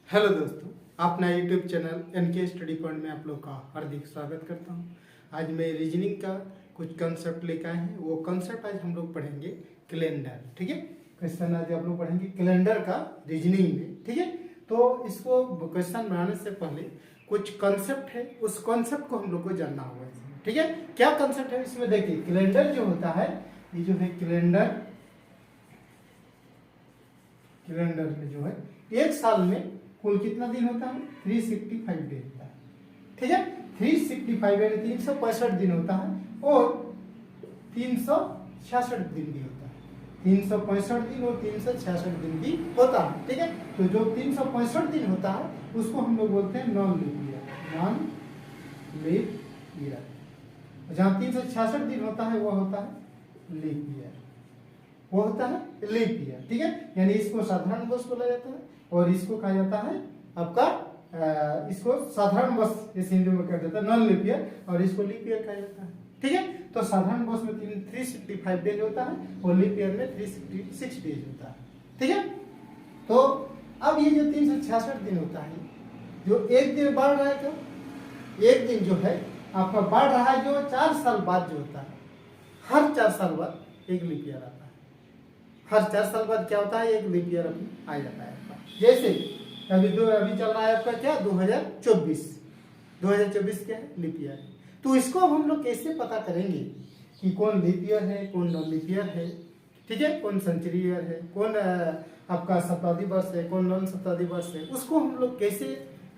Hello दोस्तों, अपना YouTube channel NK study point में आप लोग का हार्दिक स्वागत करता हूं। आज मैं रीजनिंग का कुछ कंसेप्ट लेकर आए हैं। वो कंसेप्ट आज हम लोग पढ़ेंगे कैलेंडर। ठीक है, क्वेश्चन आज आप लोग पढ़ेंगे कैलेंडर का रीजनिंग में। ठीक है, तो इसको क्वेश्चन बनाने से पहले कुछ कंसेप्ट है, उस कंसेप्ट को हम लोग को जानना होगा इसमें। ठीक है, क्या कंसेप्ट है इसमें? देखिए, कैलेंडर जो होता है, ये जो है कैलेंडर में जो है एक साल में कुल कितना दिन होता है? 365 डे होता है। ठीक है, 365 यानी 365 दिन होता है और 366 दिन भी होता है। 365 दिन और 366 दिन भी होता है। ठीक है, तो जो 365 दिन होता है उसको हम लोग बोलते हैं नॉन लीप ईयर। जहाँ 366 दिन होता है वो होता है लीप ईयर, वो होता है लीप ईयर। ठीक है, यानी इसको साधारण वर्ष बोला जाता है और इसको कहा जाता है आपका इसको साधारण वर्ष इस हिंदी में कहा जाता है नॉन लीप ईयर, और इसको लीप ईयर कहा जाता है। ठीक है, तो साधारण वर्ष में 365 डेज होता है और लीप ईयर में 366 डेज होता है। ठीक है, तो अब ये जो 366 दिन होता है, जो एक दिन बढ़ रहा है, तो एक दिन जो है आपका बढ़ रहा है, जो 4 साल बाद जो होता है, हर 4 साल बाद एक लीप ईयर आता है। हर 4 साल बाद क्या होता है? एक लीप ईयर आ जाता है। जैसे अभी चल रहा है आपका क्या 2024 क्या है? लीप ईयर है। तो इसको अब हम लोग कैसे पता करेंगे कि कौन लीप ईयर है, कौन नॉन लीप ईयर है? ठीक है, कौन सेंचुरी ईयर है, कौन आपका शताब्दी वर्ष है, कौन नॉन शताब्दी वर्ष है? उसको हम लोग कैसे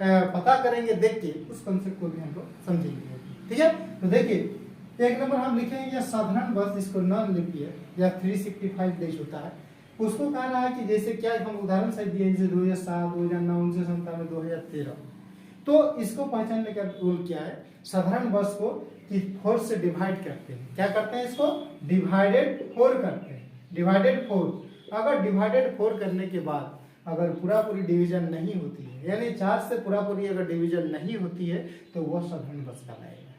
पता करेंगे? देख के उस कंसेप्ट को भी हम लोग समझेंगे। ठीक है, तो देखिए, एक नंबर हम लिखेंगे या साधारण वर्ष, जिसको नॉन लीप ईयर या 365 डेज होता है, उसको कहा रहा है कि जैसे क्या हम उदाहरण से दिए, जैसे 2007, 2009, 1997, 2013। तो इसको पहचानने का रूल क्या है? साधारण वर्ष को कि 4 से डिवाइड करते हैं। क्या करते हैं? इसको डिवाइडेड 4 करते हैं। डिवाइडेड 4, अगर डिवाइडेड 4 करने के बाद अगर पूरा पूरी डिवीजन नहीं होती है, यानी 4 से पूरा पूरी अगर डिवीजन नहीं होती है, तो वह साधारण वर्ष कहलाएगा।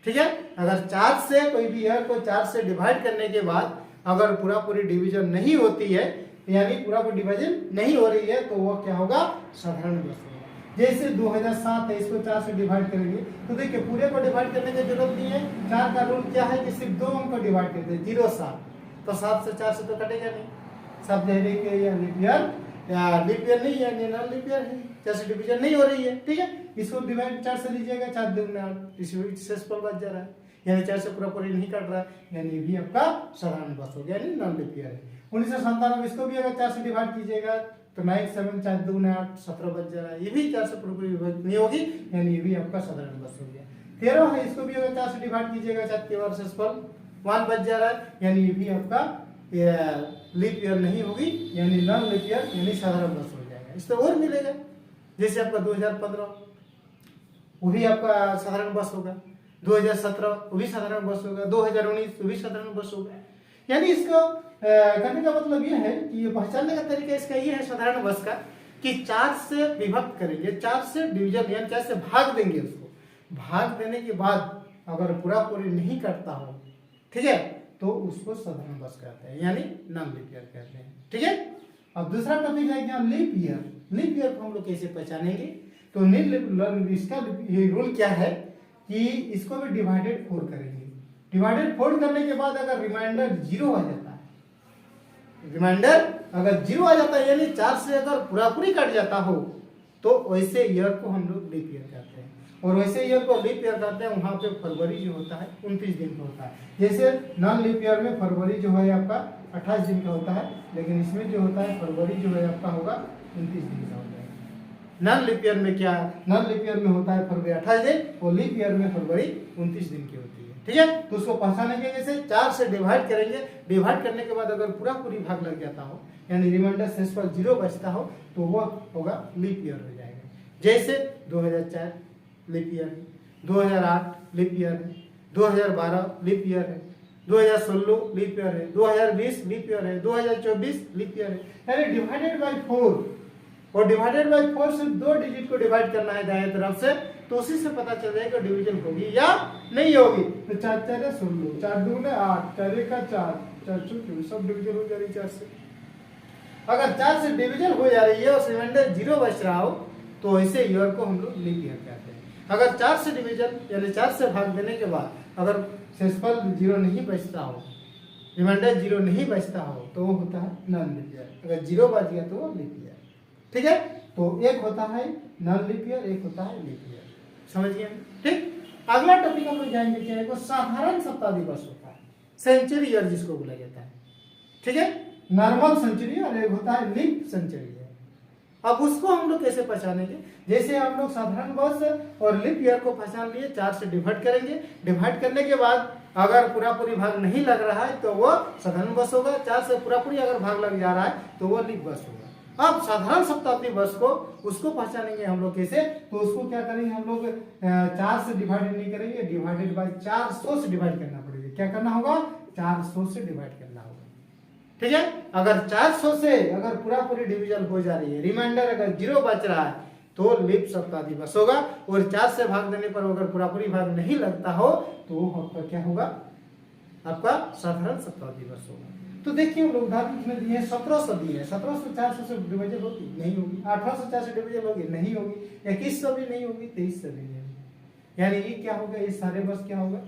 ठीक है, अगर 4 से कोई भी ईयर को 4 से डिवाइड करने के बाद अगर पूरा पूरी डिवीजन नहीं होती है, यानी पूरा पूरी डिवीजन नहीं हो रही है, तो वो क्या होगा? साधारण वर्ष होगा। जैसे 2007 है, इसको 4 से डिवाइड करेंगे तो देखिए पूरे को डिवाइड करने की जरूरत नहीं है। 4 का रूल क्या है कि सिर्फ 2 अंक को डिवाइड करते हैं, 0 7, तो 7 से 4 से तो कटेगा नहीं। सब जहरे के या लीप ईयर नहीं है, नॉन लीप ईयर है, 4 से डिवीजन नहीं हो रही है। ठीक है, इसको डिवाइड 4 से लीजिएगा, 4 2 में 8, इसमें शेषफल बच जा रहा है, यानी 4 से पूरा पूरी नहीं कट रहा है, यानी ये भी आपका साधारण वर्ष हो गया, यानी नॉन लीप ईयर है। 1997, इसको भी अगर 4 से डिवाइड कीजिएगा तो 9 7 4 2 8 17 बच जा रहा है, ये भी 4 से पूरी विभाजित नहीं होगी, यानी ये भी आपका साधारण वर्ष हो गया। 13 है, इसको भी अगर 4 से डिवाइड कीजिएगा, 4 के बाद शेषफल 1 बच जा रहा है, यानी ये भी आपका लीप ईयर नहीं होगी, यानी नॉन लीप ईयर, यानी साधारण वर्ष हो जाएगा। इससे और मिलेगा, जैसे आपका 2015 वो भी आपका साधारण वर्ष होगा, 2017 वो भी साधारण वर्ष होगा, 2019 वो भी साधारण वर्ष होगा। यानी इसको करने का मतलब यह है कि ये पहचानने का तरीका इसका ये है साधारण वर्ष का, कि 4 से विभक्त करेंगे, 4 से डिवीजन यानी 4 से भाग देंगे। उसको भाग देने के बाद अगर पूरा पूरी नहीं करता हो, ठीक है, तो उसको साधारण वर्ष कहते हैं, यानी नॉन लीप ईयर कहते हैं। ठीक है, अब दूसरा टॉपिक है क्या? Leap year. लीप ईयर को हम लोग कैसे पहचानेंगे? तो इसका ये रूल क्या है कि इसको भी डिवाइडेड 4 करेंगे। डिवाइडेड 4 करने के बाद अगर रिमाइंडर 0 आ जाता है, रिमाइंडर अगर 0 आ जाता है, यानी 4 से अगर पूरा पूरी कट जाता हो, तो वैसे ईयर को हम लोग लीप ईयर कहते हैं। और वैसे ईयर को लीप ईयर कहते हैं वहां पे फरवरी जो होता है 29 दिन का होता है। जैसे नॉन लीप ईयर में फरवरी जो है आपका 28 दिन का होता है, लेकिन इसमें जो होता है फरवरी जो है आपका होगा 29 दिन का होता है। नॉन लीप ईयर में क्या? नॉन लीप ईयर में होता है फरवरी 28 दिन और लीप ईयर में फरवरी 29 दिन की होती है। ठीक है, तो उसको पहचानेंगे जैसे 4 से डिवाइड करेंगे, डिवाइड करने के बाद अगर पूरा पूरी भाग लग जाता हो, यानी रिमाइंडर शेषफल 0 बचता हो, तो वह होगा लीप ईयर हो जाएगा। जैसे 2004 लीप ईयर है, 2008 लीप ईयर है, 2012 लीप ईयर है, 2016 लीप ईयर है, 2020 लीप ईयर है, 2024 लीप ईयर है। यानी डिवाइडेड बाय 4, और डिवाइडेड बाय 4 से 2 डिजिट को डिवाइड करना है दाएं तरफ से, तो उसी से पता चल जाएगा डिवीजन होगी या नहीं होगी। तो 4 4 16, 4 2 8, 4 1 4, 4 4 सब डिवीजन हो जा रही 4 से। अगर 4 से डिवीजन हो जा रही है और रिमाइंडर 0 बच रहा हो, तो ऐसे ईयर को हम लोग लीप ईयर कहते हैं। अगर 4 से डिवीजन यानी 4 से भाग देने के बाद अगर शेषफल 0 नहीं बचता हो, रिमाइंडर 0 नहीं बचता हो, तो वो होता है नॉन लीप ईयर। अगर 0 बच गया तो वो लीप ईयर। ठीक है, तो एक होता है नॉन लीप ईयर, एक होता है लीप ईयर। समझ गए? ठीक। अगला टॉपिक हम लोग जाएंगे क्या है, वो साधारण सप्ताह दिवस होता है, सेंचुरी ईयर जिसको बोला जाता है। ठीक है, नॉर्मल सेंचुरी और एक होता है लीप सेंचुरी ईयर। अब उसको हम लोग कैसे पहचानेंगे, जैसे हम लोग साधारण वर्ष और लीप ईयर को पहचान लिए, 4 से डिवाइड करेंगे। डिवाइड करने के बाद अगर पूरा पूरी भाग नहीं लग रहा है तो वो साधारण वर्ष होगा, 4 से पूरा पूरी अगर भाग लग जा रहा है तो वो लीप वर्ष होगा। अब साधारण शताब्दी वर्ष को उसको पहचानेंगे हम लोग कैसे, तो उसको क्या करेंगे हम लोग 4 से डिवाइड नहीं करेंगे, डिवाइडेड बाय 400 से डिवाइड करना पड़ेगा। क्या करना होगा, 400 से डिवाइड करना होगा। ठीक है, अगर 400 से अगर पूरा पूरी डिवीजन हो जा रही है, रिमाइंडर अगर 0 बच रहा है तो लीप सप्ताह दिवस होगा। और 4 से भाग देने पर अगर पूरा पूरी भाग नहीं लगता हो तो वो आपका क्या होगा, आपका साधारण सप्ताह दिवस होगा। तो देखिए हम लोग उदाहरण में दिए हैं 1700 दिए हैं, 1700 400 से डिवीजन होगी नहीं होगी, 1800 4 से डिवीजन होगी नहीं होगी, 2100 भी नहीं होगी, 2300 भी नहीं होगी। यानी ये क्या होगा, ये सारे वर्ष क्या होगा,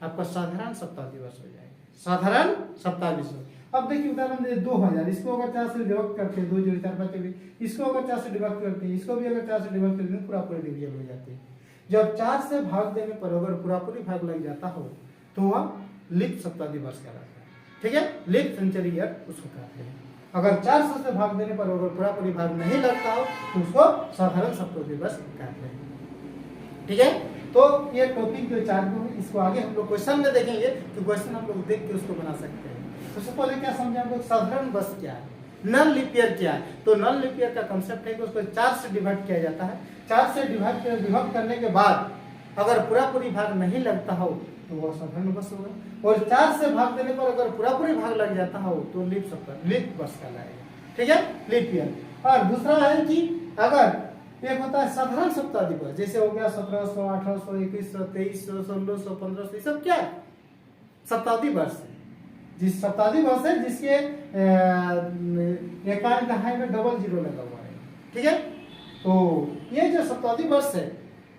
आपका साधारण सप्ताह दिवस हो जाएगा, साधारण सप्ताह दिवस। अब देखिए उदाहरण दे 2000, इसको अगर 4 से डिवाइड करते हैं 2 0 4 5 भी, इसको अगर 4 से डिवाइड करते हैं, इसको भी अगर 4 से डिवाइड करते हैं, पूरा पूरी डिवीजन हो जाती है। जब 4 से भाग देने पर अगर पूरा पूरी भाग लग जाता हो तो वह लीप सप्ताह दिवस कहलाता है। ठीक है, लीप सेंचुरी ईयर उसको कहते हैं। अगर 400 से भाग देने पर अगर पूरा पूरी भाग नहीं लगता हो तो उसको साधारण सप्ताह दिवस कहते हैं। ठीक है, तो ये टॉपिक जो 4 को है, इसको आगे हम लोग क्वेश्चन में देखेंगे कि क्वेश्चन हम लोग देख के उसको बना सकते हैं। सबसे पहले क्या समझे हम लोग, साधारण वर्ष क्या है, नॉन लीप ईयर क्या है। तो नॉन लीप ईयर का कांसेप्ट है कि उसको 4 से डिवाइड किया जाता है। 4 से डिवाइड करने के बाद अगर पूरा पूरी भाग नहीं लगता हो तो वह साधारण वर्ष होगा। और 4 से भाग देने पर अगर पूरा पूरी भाग लग जाता हो तो लीप वर्ष कहलाएगा। ठीक है, लीप ईयर। और दूसरा है कि अगर एक होता है साधारण सप्ताह दिवस, जैसे हो गया 1700 1800 2100 2300 1600 1500, ये सब क्या है, शताब्दी वर्ष है। जिस शताब्दी वर्ष है जिसके एकांक दहाई में डबल 0 लगा हुआ है। ठीक है, तो ये जो शताब्दी वर्ष है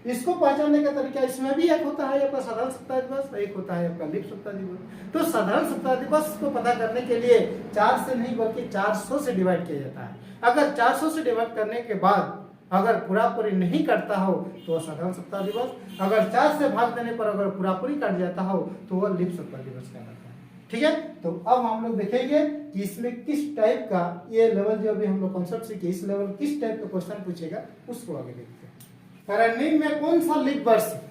इसको पहचानने का तरीका, इसमें भी एक होता है आपका साधारण सप्ताह दिवस, एक होता है आपका लीप सप्ताह दिवस। तो साधारण सप्ताह दिवस को पता करने के लिए 4 से नहीं बल्कि 400 से डिवाइड किया जाता है। अगर 400 से डिवाइड करने के बाद अगर पूरा पूरी नहीं कटता हो तो वह साधारण सप्ताह दिवस, अगर 4 से भाग देने पर अगर पूरा पूरी कट जाता हो तो वह लीप सप्ताह दिवस कहलाता है। ठीक है, तो अब हम लोग देखेंगे कि इसमें किस टाइप का, ये लेवल जो अभी हम लोग कॉन्सेप्ट सीखे, इस लेवल किस टाइप का क्वेश्चन पूछेगा उसको आगे देखते हैं। रनिंग में कौन सा लीप वर्ष है,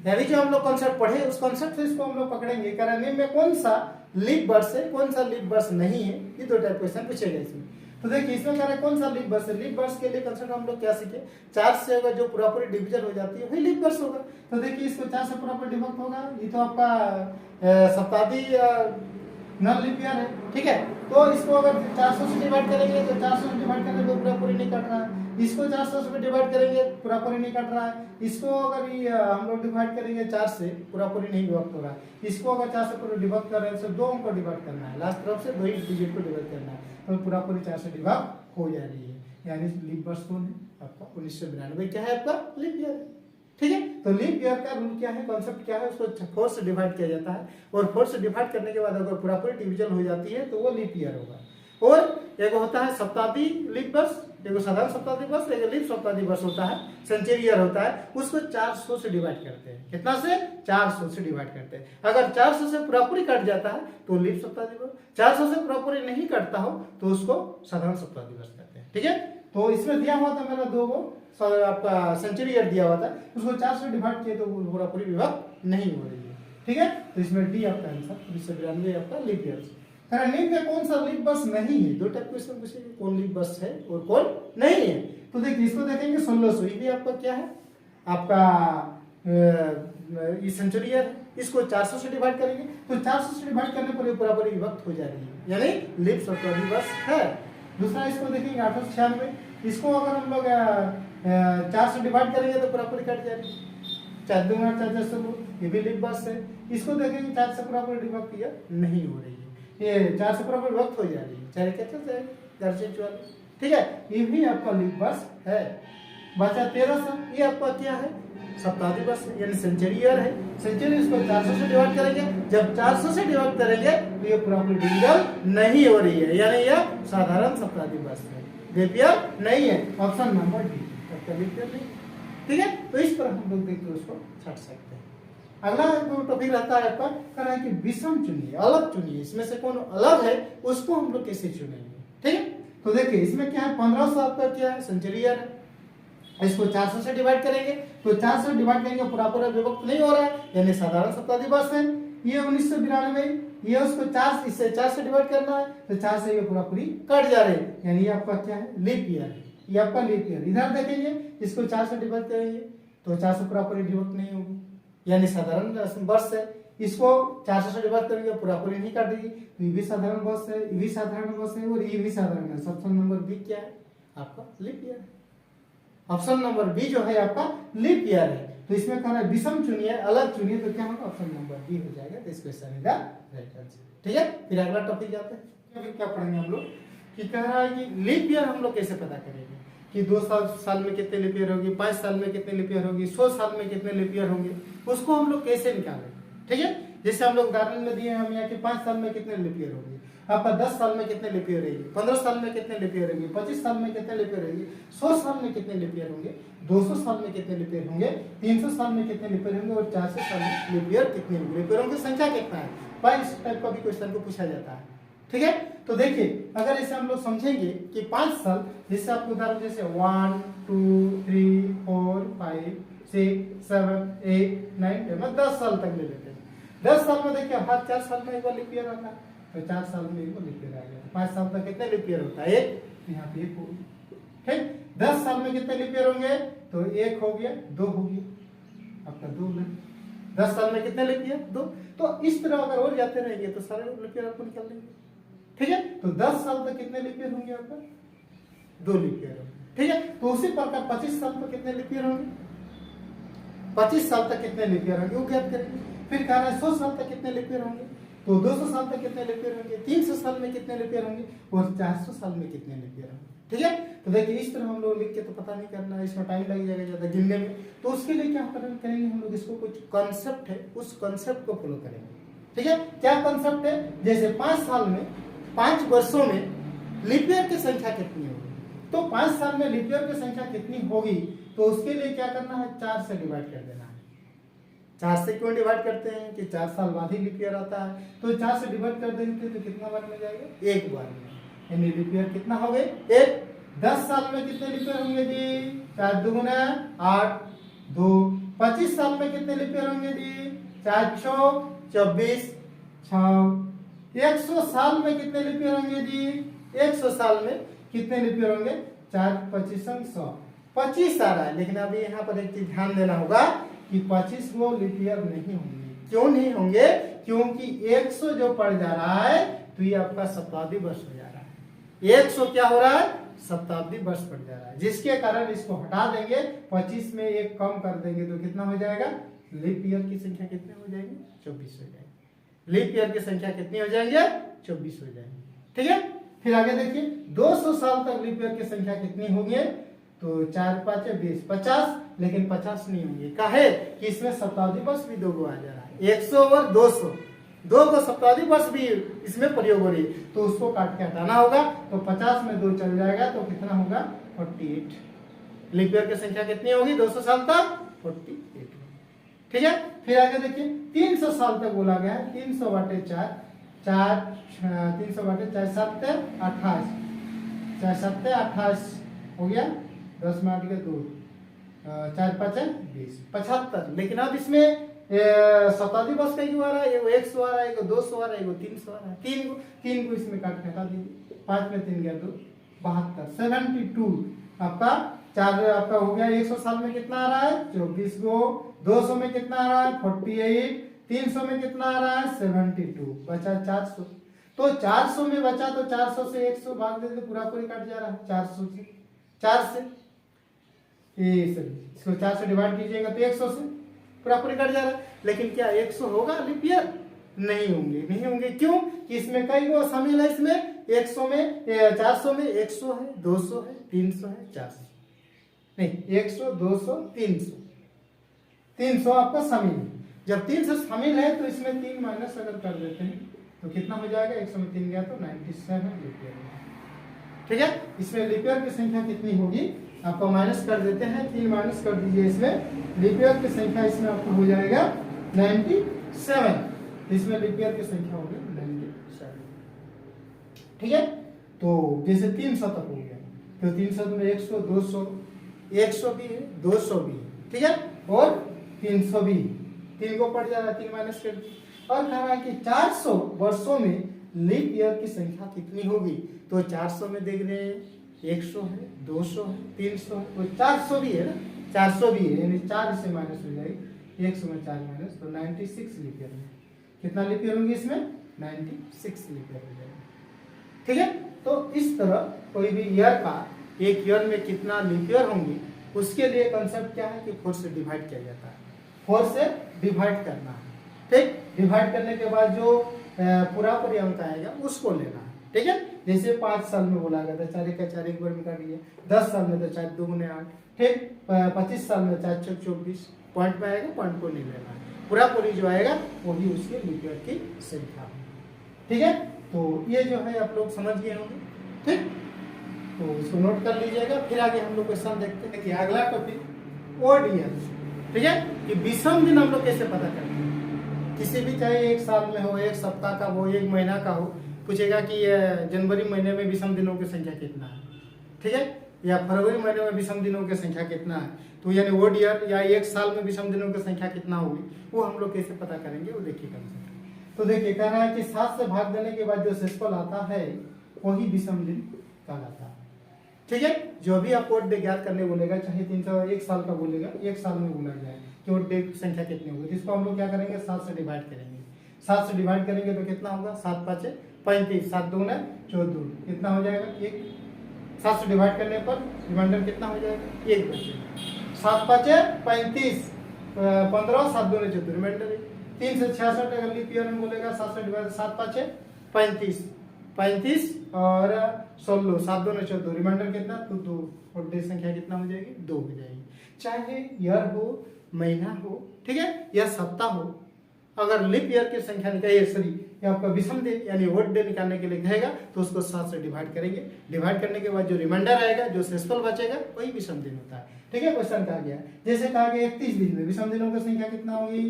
यानी जो हम लोग कॉन्सेप्ट पढ़े उस कॉन्सेप्ट से इसको हम लोग पकड़ेंगे। रनिंग में कौन सा लीप वर्ष है, कौन सा लीप वर्ष नहीं है, ये 2 टाइप क्वेश्चन पूछेगा इसमें। तो देखिए इसमें कह रहे कौन सा लीप वर्ष है। लीप वर्ष के लिए कंसेप्ट हम लोग क्या सीखे, 4 से अगर जो पूरा पूरी डिवीजन हो जाती है वही लीप वर्ष होगा। तो देखिए इसको 4 से पूरा पूरी डिवाइड होगा, ये तो आपका शताब्दी नॉन लीप ईयर है। ठीक है, तो इसको अगर 400 से डिवाइड करेंगे तो 400 से डिवाइड करने पर पूरा पूरी नहीं कट रहा है, इसको 400 से डिवाइड करेंगे पूरा पूरी नहीं कट रहा है, इसको अगर हम लोग डिवाइड करेंगे 4 से पूरा पूरी नहीं डिवाइड हो रहा है, इसको अगर 4 से पूरा डिवाइड कर रहे हैं तो 2 को डिवाइड करना है, लास्ट तरफ से 2 ही डिजिट को डिवाइड करना है, तो पूरा पूरी 4 से डिवाइड हो जा रही है। यानी लीप वर्ष कौन है आपका 1992 क्या है आपका लीप ईयर। ठीक है, तो लीप ईयर का रूल क्या है, कॉन्सेप्ट क्या है, उसको 4 से डिवाइड किया जाता है और 4 से डिवाइड करने के बाद अगर पूरा पूरी डिवीजन हो जाती है तो वो लीप ईयर होगा। और एक होता है शताब्दी लीप वर्ष, एक साधारण शताब्दी वर्ष, एक लीप शताब्दी वर्ष होता है, सेंचुरी ईयर होता है, उसको 400 से डिवाइड करते हैं। कितना से, 400 से डिवाइड करते हैं। अगर 400 से पूरा पूरी कट जाता है तो लीप शताब्दी वर्ष, 400 से पूरा पूरी नहीं कटता हो तो उसको साधारण शताब्दी वर्ष कहते हैं। ठीक है, तो इसमें दिया हुआ था मेरा 2 वो आपका सेंचुरी ईयर दिया हुआ था, उसको 4 से डिवाइड किए तो पूरा पूरी विभाग नहीं हो रही है। ठीक है, तो इसमें डी आपका आंसर 1992 आपका लीप ईयर। लीप में कौन सा लीप वर्ष नहीं है, 2 टाइप क्वेश्चन पूछेंगे, कौन लीप वर्ष है और कौन नहीं है। तो देखिए इसको देखेंगे 1600, ये भी आपका क्या है आपका ये सेंचुरी ईयर है, इसको 400 से डिवाइड करेंगे तो 400 से डिवाइड करने पर पूरा पूरी विभक्त हो जा रही है, यानी लीप शताब्दी वर्ष है। दूसरा इसको देखेंगे 1896, इसको अगर हम लोग 4 से डिवाइड करेंगे तो पूरा पूरी कट जाएगी, 4 2 8 4 4 ये भी लीप वर्ष है। इसको देखेंगे 4 से पूरा पूरी विभक्त नहीं हो रही है, ये 4 से पूरा पूरी विभक्त हो जा रही है, 4 क्या चल जाएगा 4 से 44। ठीक है, ये भी आपका लीप वर्ष है। बचा 1300, ये आपका क्या है, शताब्दी वर्ष है, यानी सेंचुरी ईयर है। सेंचुरी इसको 400 से डिवाइड करेंगे, जब 400 से डिवाइड करेंगे तो ये पूरा डिविजन नहीं हो रही है, यानी यह साधारण शताब्दी वर्ष है, लीप ईयर नहीं है। ऑप्शन नंबर डी, तब लीप ईयर नहीं। ठीक है, तो इस पर हम लोग देखिए उसको छट सकते हैं। अगला जो टॉपिक रहता है आपका, कह रहा है कि विषम चुनिए, अलग चुनिए, इसमें से कौन अलग है उसको हम लोग कैसे चुनेंगे। ठीक है, तो देखिए इसमें क्या है, 1500 आपका क्या है, सेंचुरी ईयर है, इसको 400 से डिवाइड करेंगे, तो 400 से डिवाइड करेंगे पूरा पूरा विभक्त नहीं हो रहा है, यानी साधारण शताब्दी वर्ष है। ये 1992, ये उसको 4 इससे 4 से डिवाइड करना है, तो 4 से ये पूरा पूरी कट जा रहे हैं, यानी ये आपका क्या है, लीप ईयर है, ये आपका लीप ईयर। इधर देखेंगे, इसको 4 से डिवाइड करेंगे तो 4 से पूरा पूरी डिवाइड नहीं होगी, यानी साधारण वर्ष है। इसको 400 से डिवाइड करेंगे, पूरा पूरी नहीं काटेगी, तो ये भी साधारण वर्ष है, ये भी साधारण वर्ष है, और ये भी साधारण है। ऑप्शन नंबर बी क्या है आपका, leap year. Option number B जो है आपका लीप ईयर है। तो इसमें कहना है विषम चुनिए, अलग चुनिए, तो क्या होगा, ऑप्शन नंबर बी हो जाएगा। तो इस क्वेश्चन का राइट आंसर। ठीक है, फिर अगला टॉपिक जाते हैं। क्या पढ़ेंगे हम लोग, कि कह रहा है कि लीप ईयर हम लोग कैसे पता करेंगे, कि 2 साल में कितने लीप ईयर होगी, 5 साल में कितने लीप ईयर होगी, 100 साल में कितने लीप ईयर होंगे, उसको हम लोग कैसे निकालें। ठीक है, जैसे हम लोग उदाहरण में दिए हम यहाँ कि 5 साल में कितने लीप ईयर होगी, आपका 10 साल में कितने लीप ईयर रहेगी, 15 साल में कितने लीप ईयर रहेंगे, 25 साल में कितने लीप ईयर रहेंगे, 100 साल में कितने लीप ईयर होंगे, 200 साल में कितने लीप ईयर होंगे, 300 साल में कितने लीप ईयर होंगे, और 400 साल में लीप ईयर कितने होंगे, लीप ईयरों की संख्या कितना है। भाई इस टाइप का भी क्वेश्चन को पूछा जाता है। ठीक है, तो देखिए अगर इसे हम लोग समझेंगे कि 5 साल, जैसे आपको उदाहरण जैसे 1 2 3 4 5 6 7 8 9 10, 10 साल तक ले लेते हैं। 10 साल में देखिए हर 4 साल में एक बार लीप ईयर आता है, तो 4 साल में एक बार लीप ईयर आ गया। 5 साल तक कितने लीप ईयर होता है, एक, यहाँ पे एक होगी। ठीक, 10 साल में कितने लीप ईयर होंगे, तो एक हो गया, 2 हो गया, आपका 2 में 10 साल में कितने लीप ईयर, 2। तो इस तरह अगर और जाते रहेंगे तो सारे लीप ईयर आपको निकल लेंगे। ठीक है, तो 10 साल तक कितने लीप ईयर होंगे आपका, 2 लीप ईयर होंगे। ठीक है, तो उसी प्रकार 25 साल पर कितने लीप ईयर होंगे, 25 साल तक कितने लीप ईयर होंगे वो ज्ञात करेंगे। फिर कह रहा है 100 साल तक कितने लीप ईयर होंगे, तो 200 साल तक कितने लीप ईयर होंगे, 300 साल में कितने लीप ईयर होंगे, और 400 साल में कितने लीप ईयर होंगे। ठीक है, तो देखिए इस तरह हम लोग लिख के तो पता नहीं करना है, इसमें टाइम लग जाएगा ज्यादा गिनने में। तो उसके लिए क्या करेंगे हम लोग, इसको कुछ कॉन्सेप्ट है, उस कॉन्सेप्ट को फॉलो करेंगे। ठीक है, क्या कॉन्सेप्ट है, जैसे 5 साल में, 5 वर्षों में लीप ईयर की संख्या कितनी होगी, तो 5 साल में लीप ईयर की संख्या कितनी होगी, तो उसके लिए क्या करना है, 4 से डिवाइड कर देना है। 4 से क्यों डिवाइड करते हैं, कि 4 साल बाद ही लीप ईयर आता है, तो 4 से डिवाइड कर देंगे तो कितना बार में जाएगा, एक बार में, यानी लीप ईयर कितना हो गए, एक। 10 साल में कितने लीप ईयर होंगे जी, 4 दूना 8 2। 25 साल में कितने लीप ईयर होंगे जी, 4 6 24 6। 100 साल में कितने लीप ईयर होंगे जी, 100 साल में कितने लीप ईयर होंगे, 4 25 100, 25 आ रहा है। लेकिन अभी यहाँ पर एक चीज ध्यान देना होगा कि 25 वो लीप ईयर नहीं होंगे। क्यों नहीं होंगे, क्योंकि 100 जो पड़ जा रहा है तो ये आपका शताब्दी वर्ष हो जा रहा है। 100 क्या हो रहा है, शताब्दी वर्ष पड़ जा रहा है, जिसके कारण इसको हटा देंगे, 25 में एक कम कर देंगे तो कितना हो जाएगा, लीप ईयर की संख्या कितने हो जाएगी, 24 हो जाएगी। लीप ईयर की संख्या कितनी हो जाएंगे, 24 हो जाएंगे। ठीक है, फिर आगे देखिए 200 साल तक लीप ईयर की संख्या कितनी होगी, तो 4 5 20 50, लेकिन 50 नहीं होंगे, काहे कि इसमें शताब्दी वर्ष भी 2 गो आ जा रहा है, 100 और 200, 2 को शताब्दी वर्ष भी इसमें प्रयोग हो रही है, तो उसको काट के हटाना होगा। तो 50 में 2 चल जाएगा, तो कितना होगा, 48। लीप ईयर की संख्या कितनी होगी 200 साल तक, 48। ठीक है, फिर आगे देखिए 300 साल तक बोला गया है, 300 बटे 4 300 बटे 4 7 28, 4 7 28 हो गया, 10 में 8 के 2 4 5 20 75। लेकिन अब इसमें शताब्दी वर्ष का क्यों आ रहा है, एगो 100 आ रहा है, एगो 200 आ रहा है, एगो 300 आ रहा है, 3 को इसमें काट के हटा दीजिए, 5 में 3 गया 2 72 72 आपका 4 आपका हो गया। 100 साल में कितना आ रहा है, 24 गो। 200 में कितना आ रहा है, 48। 300 में कितना आ रहा है, 72, बचा 400। तो 400 में बचा, तो 400 से 100 भाग दे तो पूरा पूरी कट जा रहा है, 400 से 4 से इसको 4 से डिवाइड कीजिएगा तो 100 से पूरा पूरी कट जा रहा है। लेकिन क्या 100 होगा लीप ईयर, नहीं होंगे, नहीं होंगे। क्यों कि इसमें कई गो शामिल है, इसमें 100 में 400 में 100 है, 200 है, 300 है, 400। नहीं 100, 200, 300, 300 आपका शामिल है। जब 300 शामिल है तो इसमें 3 माइनस अगर कर देते हैं तो कितना हो जाएगा, 100 में 3 गया तो 97 लीप ईयर। ठीक है, इसमें लीप ईयर की संख्या कितनी होगी आपको माइनस कर देते हैं, 3 माइनस कर दीजिए, इसमें लीप ईयर की संख्या इसमें आपको हो जाएगा 97। इसमें लीप ईयर की संख्या होगी 97। ठीक है, तो जैसे 300 तक हो गया तो 300 में 100, 200, 100 भी है, 200 भी है, ठीक है, और 300 भी, 3 को पड़ जा रहा है, 3 माइनस कर दिए। और कह रहा है कि 400 वर्षों में लीप ईयर की संख्या कितनी होगी, तो 400 में देख रहे हैं 100 है, 200 है, 300 है, तो 400 भी है ना, 400 भी है, यानी 4 इससे माइनस हो जाएगी, 100 में 4 माइनस, तो 96 लीप ईयर में कितना लीप ईयर होंगे इसमें, 96 लीप ईयर हो जाएगा। ठीक है, तो इस तरह कोई भी ईयर का, एक ईयर में कितना लीप ईयर होंगे उसके लिए कंसेप्ट क्या है कि 4 से डिवाइड किया जाता है, 4 से डिवाइड करना है। ठीक, डिवाइड करने के बाद जो पूरा अंक आएगा उसको लेना है। ठीक है, जैसे 5 साल में बोला गया था 4 का 4 एक बार में काट दिया, 10 साल में तो 4 2 गुने 8, ठीक, 25 साल में 4 4 24, पॉइंट में आएगा, पॉइंट को नहीं लेना है, पूरा जो आएगा वो भी उसके लीप ईयर की संख्या है। ठीक है, तो ये जो है आप लोग समझ गए होंगे। ठीक, तो इसको नोट कर लीजिएगा। फिर आगे हम लोग क्वेश्चन देखते हैं कि अगला टॉपिक ओड ईयर। ठीक है, कि विषम दिन हम लोग कैसे पता करते हैं, किसी भी चाहे एक साल में हो, एक सप्ताह का हो, एक महीना का हो, पूछेगा कि जनवरी महीने में विषम दिनों की संख्या कितना है, ठीक है, या फरवरी महीने में विषम दिनों की संख्या कितना है, तो यानी ओड ईयर या एक साल में विषम दिनों की संख्या कितना होगी वो हम लोग कैसे पता करेंगे, वो देखिए कंसेप्ट। तो देखिए कह रहा है कि 7 से भाग देने के बाद जो शेषफल आता है वही विषम दिन कहलाता है। ठीक है, जो भी आप ओड डे ज्ञात करने बोलेगा, चाहे 301 साल का बोलेगा, एक साल में बोला जाए कि ओड डे की संख्या कितनी होगी, तो इसको हम लोग क्या करेंगे, 7 से डिवाइड करेंगे। 7 से डिवाइड करेंगे तो कितना होगा, 7 5 35, 7 2 14, कितना हो जाएगा 1। 7 से डिवाइड करने पर रिमाइंडर कितना हो जाएगा, 1 बचेगा। 7 5 35, 15, 7 2 14, रिमाइंडर 3 से 66 अगर लीप ईयर में बोलेगा, 7 से डिवाइड, 7 5 35, 35 और 16, 7 2 14, रिमाइंडर कितना, तो 2, और डे संख्या कितना हो जाएगी, 2 हो जाएगी। चाहे ईयर हो, महीना हो, ठीक है, या सप्ताह हो, अगर लीप ईयर की संख्या निकालिए, सॉरी आपका विषम दिन यानी ओड डे निकालने के लिए कहेगा तो उसको 7 से डिवाइड करेंगे। डिवाइड करने के बाद जो रिमाइंडर आएगा, जो शेषफल बचेगा, वही विषम दिन होता है। ठीक है, क्वेश्चन कहा गया जैसे कहा गया 31 दिन में विषम दिनों की संख्या कितना होगी,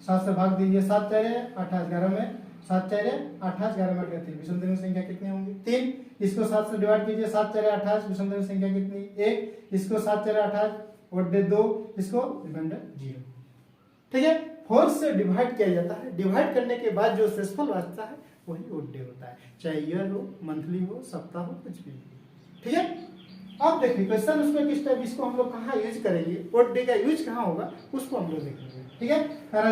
7 से भाग दीजिए, 7 4 28, 11 में 7 4 28, 11 में 3, विषम दिनों की संख्या कितनी होंगी, 3। इसको 7 से डिवाइड कीजिए, 7 4 28, विषम दिनों की संख्या कितनी, 1। इसको 7 4 28, ओड डे 2, इसको रिमाइंडर 0। ठीक है, 4 से डिवाइड किया जाता है। डिवाइड करने के बाद जो शेषफल बचता है वही ओड डे होता है, चाहे ईयर हो, मंथली हो, सप्ताह हो, कुछ भी हो। ठीक है, अब देखिए क्वेश्चन उसमें किस टाइप, इसको हम लोग कहाँ यूज करेंगे, ओड डे का यूज कहाँ होगा उसको हम लोग देखेंगे। ठीक है,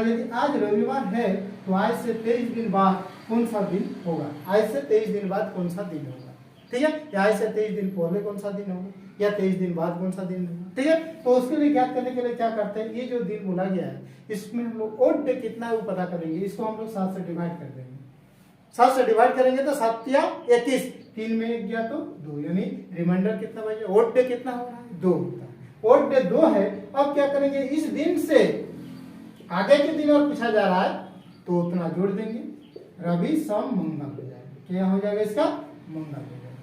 यदि आज रविवार है तो आज से 23 दिन बाद कौन सा दिन होगा, आज से 23 दिन बाद कौन सा दिन होगा, ठीक है, या आज से 23 दिन पहले कौन सा दिन होगा, या 23 दिन बाद कौन सा दिन होगा। ठीक है, तो उसके लिए ज्ञात करने के लिए क्या करते हैं, ये जो दिन बोला गया है इसमें हम लोग ओड डे कितना है वो पता करेंगे। इसको हम लोग 7 से डिवाइड कर देंगे, 7 से डिवाइड करेंगे तो 7 या 31, 3 में 1 गया तो 2, यानी रिमाइंडर कितना बचा, ओड डे कितना हो रहा है, 2 होता है। ओड डे 2 है। अब क्या करेंगे, इस दिन से आगे के दिन और पूछा जा रहा है तो उतना जोड़ देंगे, रवि सोम मंगल हो जाएगा, क्या हो जाएगा इसका, मंगल हो जाएगा।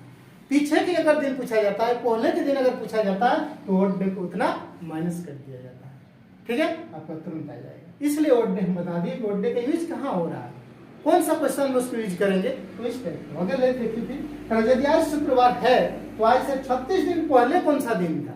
पीछे के अगर दिन पूछा जाता है, पहले के दिन अगर पूछा जाता है तो ओड डे को उतना माइनस कर दिया जाता है। ठीक है, आपका तुरंत आ जाएगा। इसलिए ओड डे हम बता दिए कि ओड डे का यूज कहाँ हो रहा है, कौन सा क्वेश्चन में उसको यूज करेंगे, तो इस टाइप का। अगर देखिए फिर यदि आज शुक्रवार है तो आज से 36 दिन पहले कौन सा दिन था,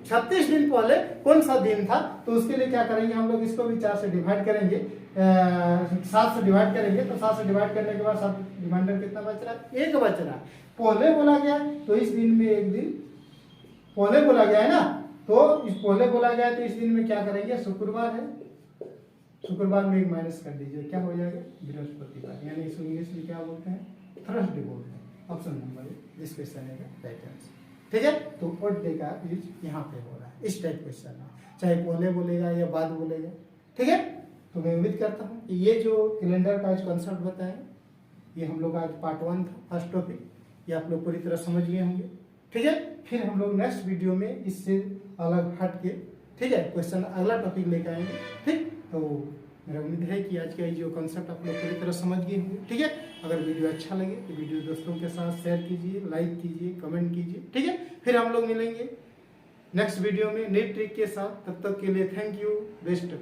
36 दिन पहले कौन सा दिन था, तो उसके लिए क्या करेंगे हम लोग, इसको भी 4 से डिवाइड करेंगे, 7 से डिवाइड करेंगे, तो 7 से डिवाइड करने के बाद 7 रिमाइंडर कितना बच रहा है, 1 बच रहा है। पहले बोला गया तो इस दिन में एक दिन पहले बोला गया है ना, तो इस पहले बोला गया तो इस दिन में क्या करेंगे, शुक्रवार है, शुक्रवार में 1 माइनस कर दीजिए, क्या हो जाएगा, बृहस्पतिवार, यानी इसको इंग्लिश में क्या बोलते हैं, थर्सडे बोलते हैं। ऑप्शन नंबर दिस क्वेश्चन है राइट आंसर। ठीक है, तो ओड डे का यूज यहाँ पे हो रहा है, इस टाइप क्वेश्चन है, चाहे पहले बोलेगा या बाद बोलेगा। ठीक है, तो मैं उम्मीद करता हूँ कि ये जो कैलेंडर का कंसेप्ट बताया ये हम लोग आज पार्ट 1 था, फर्स्ट टॉपिक, ये आप लोग पूरी तरह समझ गए होंगे। ठीक है, फिर हम लोग नेक्स्ट वीडियो में इससे अलग हट के, ठीक है, क्वेश्चन अगला टॉपिक लेकर आएंगे। ठीक, तो मेरा उम्मीद है कि आज का ये जो कॉन्सेप्ट आप लोग पूरी तरह समझ गए होंगे। ठीक है, अगर वीडियो अच्छा लगे तो वीडियो दोस्तों के साथ शेयर कीजिए, लाइक कीजिए, कमेंट कीजिए। ठीक है, फिर हम लोग मिलेंगे नेक्स्ट वीडियो में नई ट्रिक के साथ। तब तक के लिए थैंक यू, बेस्ट।